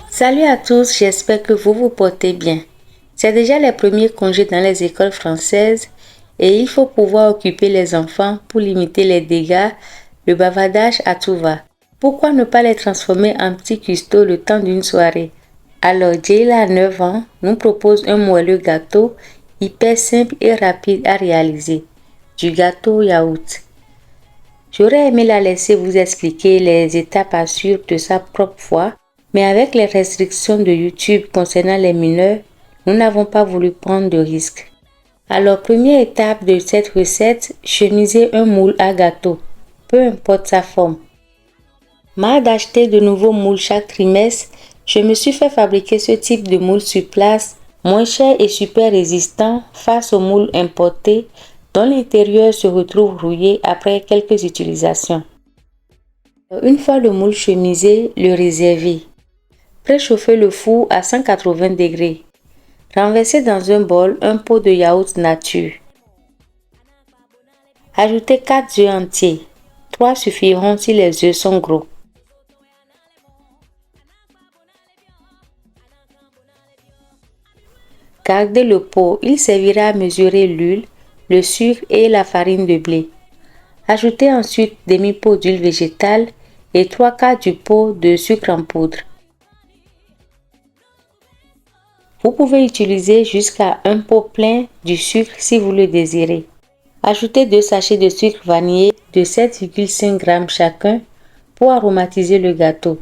Salut à tous, j'espère que vous vous portez bien. C'est déjà les premiers congés dans les écoles françaises et il faut pouvoir occuper les enfants pour limiter les dégâts, le bavardage à tout va. Pourquoi ne pas les transformer en petits custos le temps d'une soirée? Alors Jayla, 9 ans, nous propose un moelleux gâteau hyper simple et rapide à réaliser. Du gâteau yaourt. J'aurais aimé la laisser vous expliquer les étapes à suivre de sa propre voix, mais avec les restrictions de YouTube concernant les mineurs, nous n'avons pas voulu prendre de risques. Alors, première étape de cette recette, chemiser un moule à gâteau, peu importe sa forme. Marre d'acheter de nouveaux moules chaque trimestre, je me suis fait fabriquer ce type de moule sur place, moins cher et super résistant face aux moules importés, dont l'intérieur se retrouve rouillé après quelques utilisations. Une fois le moule chemisé, le réserver. Préchauffez le four à 180 degrés. Renversez dans un bol un pot de yaourt nature. Ajoutez 4 œufs entiers. 3 suffiront si les œufs sont gros. Gardez le pot, il servira à mesurer l'huile, le sucre et la farine de blé. Ajoutez ensuite demi-pot d'huile végétale et 3/4 du pot de sucre en poudre. Vous pouvez utiliser jusqu'à un pot plein du sucre si vous le désirez. Ajoutez 2 sachets de sucre vanillé de 7,5 g chacun pour aromatiser le gâteau.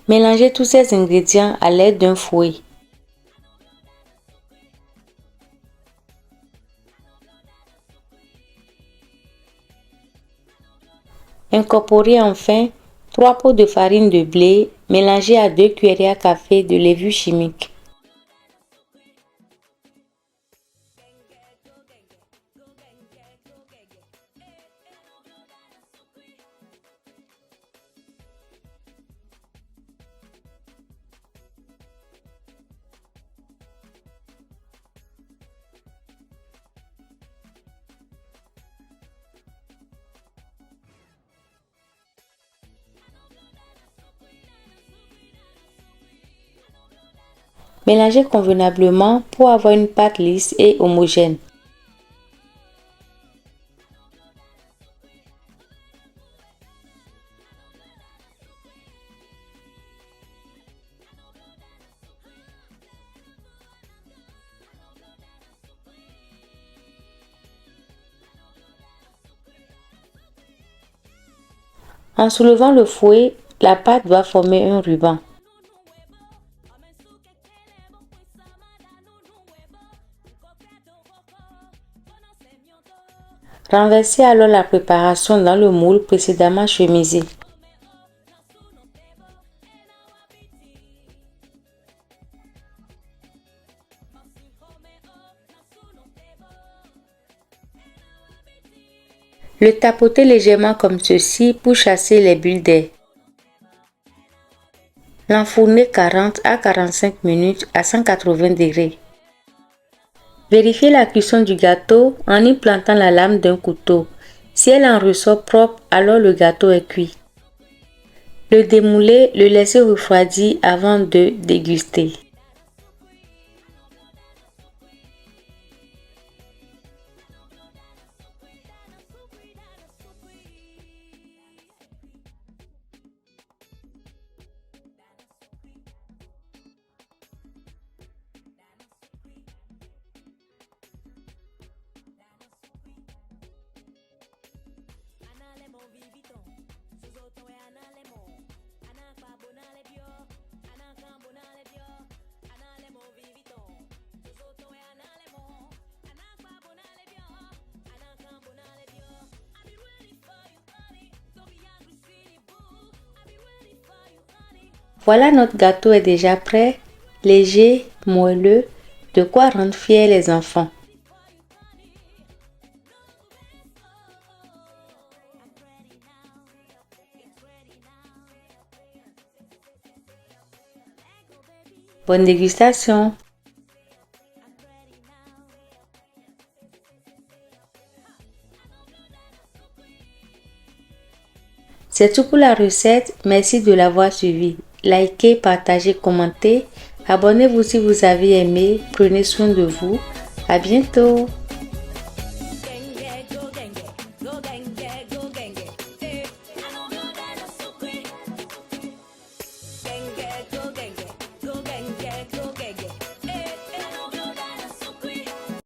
Mélangez tous ces ingrédients à l'aide d'un fouet. Incorporez enfin 3 pots de farine de blé mélangés à 2 cuillères à café de levure chimique. Mélangez convenablement pour avoir une pâte lisse et homogène. En soulevant le fouet, la pâte doit former un ruban. Renversez alors la préparation dans le moule précédemment chemisé. Le tapotez légèrement comme ceci pour chasser les bulles d'air. L'enfournez 40 à 45 minutes à 180 degrés. Vérifiez la cuisson du gâteau en y plantant la lame d'un couteau. Si elle en ressort propre, alors le gâteau est cuit. Le démouler, le laisser refroidir avant de déguster. Voilà, notre gâteau est déjà prêt, léger, moelleux, de quoi rendre fiers les enfants. Bonne dégustation! C'est tout pour la recette. Merci de l'avoir suivi. Likez, partagez, commentez. Abonnez-vous si vous avez aimé. Prenez soin de vous. À bientôt.